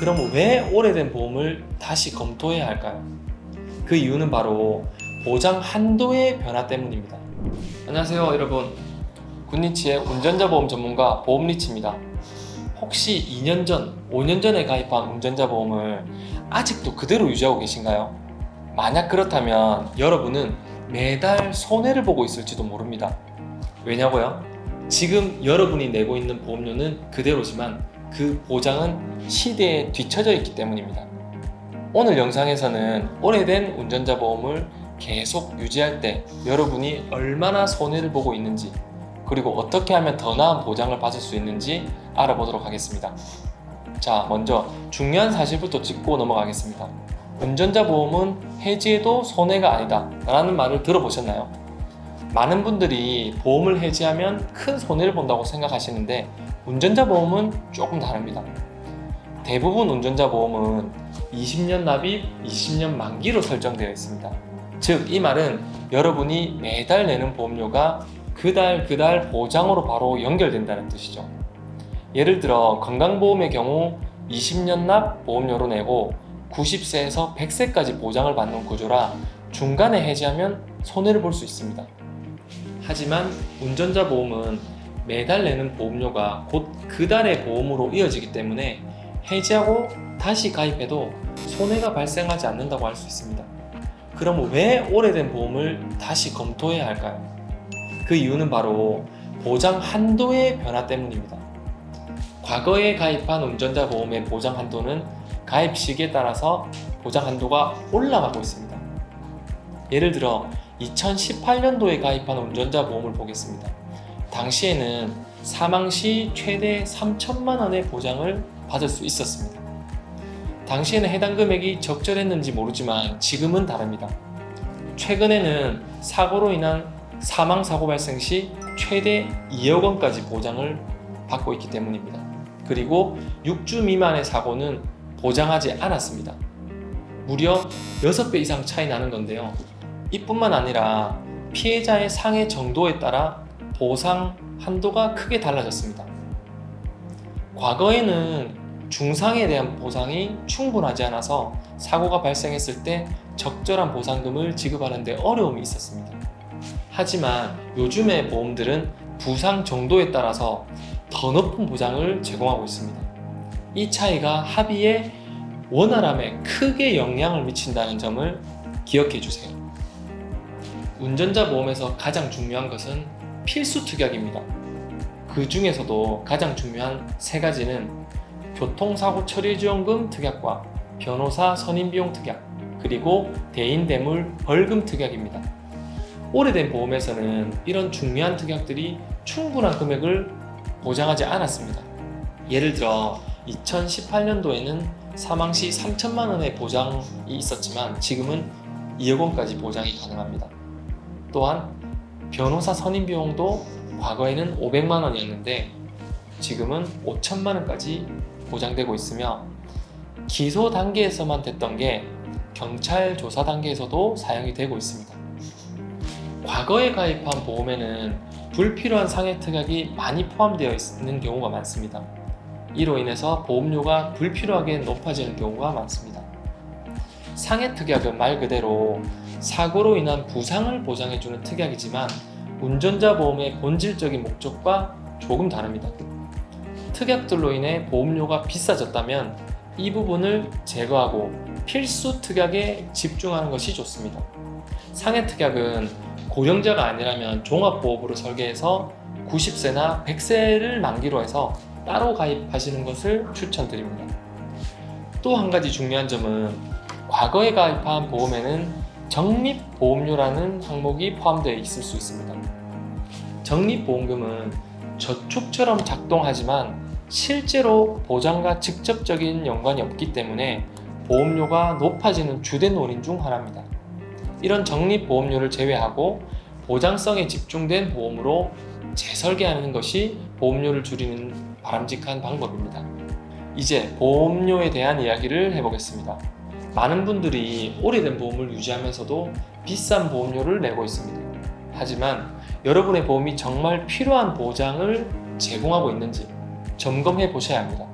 그럼 왜 오래된 보험을 다시 검토해야 할까요? 그 이유는 바로 보장 한도의 변화 때문입니다. 안녕하세요 여러분, 굿니치의 운전자 보험 전문가 보험리치입니다. 혹시 2년 전, 5년 전에 가입한 운전자 보험을 아직도 그대로 유지하고 계신가요? 만약 그렇다면 여러분은 매달 손해를 보고 있을지도 모릅니다. 왜냐고요? 지금 여러분이 내고 있는 보험료는 그대로지만 그 보장은 시대에 뒤처져 있기 때문입니다. 오늘 영상에서는 오래된 운전자 보험을 계속 유지할 때 여러분이 얼마나 손해를 보고 있는지, 그리고 어떻게 하면 더 나은 보장을 받을 수 있는지 알아보도록 하겠습니다. 자, 먼저 중요한 사실부터 짚고 넘어가겠습니다. 운전자 보험은 해지해도 손해가 아니다 라는 말을 들어보셨나요? 많은 분들이 보험을 해지하면 큰 손해를 본다고 생각하시는데 운전자 보험은 조금 다릅니다. 대부분 운전자 보험은 20년 납입, 20년 만기로 설정되어 있습니다. 즉, 이 말은 여러분이 매달 내는 보험료가 그달 보장으로 바로 연결된다는 뜻이죠. 예를 들어 건강보험의 경우 20년 납 보험료로 내고 90세에서 100세까지 보장을 받는 구조라 중간에 해지하면 손해를 볼 수 있습니다. 하지만 운전자 보험은 매달 내는 보험료가 곧 그달의 보험으로 이어지기 때문에 해지하고 다시 가입해도 손해가 발생하지 않는다고 할 수 있습니다. 그럼 왜 오래된 보험을 다시 검토해야 할까요? 그 이유는 바로 보장 한도의 변화 때문입니다. 과거에 가입한 운전자 보험의 보장 한도는 가입 시기에 따라서 보장 한도가 올라가고 있습니다. 예를 들어 2018년도에 가입한 운전자 보험을 보겠습니다. 당시에는 사망 시 최대 3천만 원의 보장을 받을 수 있었습니다. 당시에는 해당 금액이 적절했는지 모르지만 지금은 다릅니다. 최근에는 사고로 인한 사망 사고 발생 시 최대 2억 원까지 보장을 받고 있기 때문입니다. 그리고 6주 미만의 사고는 보장하지 않았습니다. 무려 6배 이상 차이 나는 건데요. 이뿐만 아니라 피해자의 상해 정도에 따라 보상 한도가 크게 달라졌습니다. 과거에는 중상에 대한 보상이 충분하지 않아서 사고가 발생했을 때 적절한 보상금을 지급하는 데 어려움이 있었습니다. 하지만 요즘의 보험들은 부상 정도에 따라서 더 높은 보장을 제공하고 있습니다. 이 차이가 합의의 원활함에 크게 영향을 미친다는 점을 기억해 주세요. 운전자 보험에서 가장 중요한 것은 필수 특약입니다. 그 중에서도 가장 중요한 세 가지는 교통사고 처리지원금 특약과 변호사 선임비용 특약, 그리고 대인대물 벌금 특약입니다. 오래된 보험에서는 이런 중요한 특약들이 충분한 금액을 보장하지 않았습니다. 예를 들어 2018년도에는 사망 시 3천만 원의 보장이 있었지만 지금은 2억 원까지 보장이 가능합니다. 또한 변호사 선임 비용도 과거에는 500만 원이었는데 지금은 5천만 원까지 보장되고 있으며, 기소 단계에서만 됐던 게 경찰 조사 단계에서도 사용이 되고 있습니다. 과거에 가입한 보험에는 불필요한 상해 특약이 많이 포함되어 있는 경우가 많습니다. 이로 인해서 보험료가 불필요하게 높아지는 경우가 많습니다. 상해 특약은 말 그대로 사고로 인한 부상을 보장해주는 특약이지만 운전자 보험의 본질적인 목적과 조금 다릅니다. 특약들로 인해 보험료가 비싸졌다면 이 부분을 제거하고 필수 특약에 집중하는 것이 좋습니다. 상해 특약은 고령자가 아니라면 종합보험으로 설계해서 90세나 100세를 만기로 해서 따로 가입하시는 것을 추천드립니다. 또 한 가지 중요한 점은 과거에 가입한 보험에는 적립보험료라는 항목이 포함되어 있을 수 있습니다. 적립보험금은 저축처럼 작동하지만 실제로 보장과 직접적인 연관이 없기 때문에 보험료가 높아지는 주된 원인 중 하나입니다. 이런 적립보험료를 제외하고 보장성에 집중된 보험으로 재설계하는 것이 보험료를 줄이는 바람직한 방법입니다. 이제 보험료에 대한 이야기를 해보겠습니다. 많은 분들이 오래된 보험을 유지하면서도 비싼 보험료를 내고 있습니다. 하지만 여러분의 보험이 정말 필요한 보장을 제공하고 있는지 점검해 보셔야 합니다.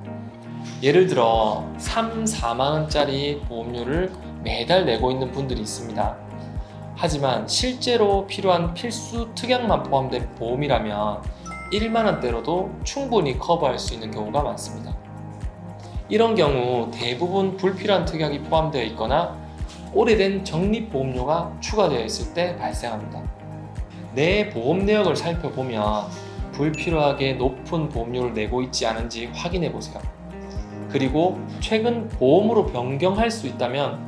예를 들어 3, 4만 원짜리 보험료를 매달 내고 있는 분들이 있습니다. 하지만 실제로 필요한 필수 특약만 포함된 보험이라면 1만 원대로도 충분히 커버할 수 있는 경우가 많습니다. 이런 경우 대부분 불필요한 특약이 포함되어 있거나 오래된 적립보험료가 추가되어 있을 때 발생합니다. 내 보험 내역을 살펴보면 불필요하게 높은 보험료를 내고 있지 않은지 확인해 보세요. 그리고 최근 보험으로 변경할 수 있다면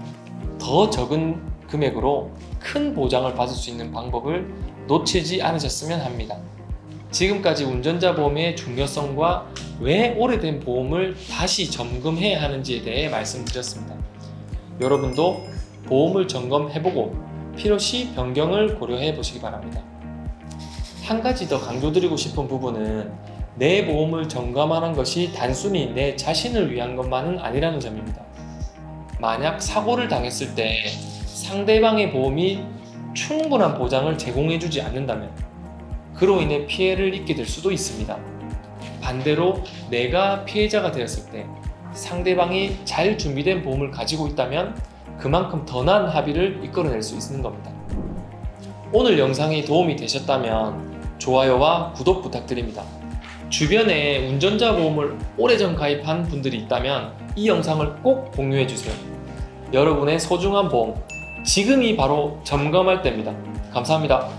더 적은 금액으로 큰 보장을 받을 수 있는 방법을 놓치지 않으셨으면 합니다. 지금까지 운전자 보험의 중요성과 왜 오래된 보험을 다시 점검해야 하는지에 대해 말씀드렸습니다. 여러분도 보험을 점검해보고 필요시 변경을 고려해 보시기 바랍니다. 한 가지 더 강조드리고 싶은 부분은 내 보험을 점검하는 것이 단순히 내 자신을 위한 것만은 아니라는 점입니다. 만약 사고를 당했을 때 상대방의 보험이 충분한 보장을 제공해주지 않는다면 그로 인해 피해를 입게 될 수도 있습니다. 반대로 내가 피해자가 되었을 때 상대방이 잘 준비된 보험을 가지고 있다면 그만큼 더 나은 합의를 이끌어낼 수 있는 겁니다. 오늘 영상이 도움이 되셨다면 좋아요와 구독 부탁드립니다. 주변에 운전자 보험을 오래전 가입한 분들이 있다면 이 영상을 꼭 공유해주세요. 여러분의 소중한 보험, 지금이 바로 점검할 때입니다. 감사합니다.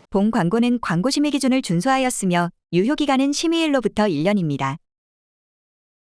본 광고는 광고 심의 기준을 준수하였으며 유효기간은 심의일로부터 1년입니다.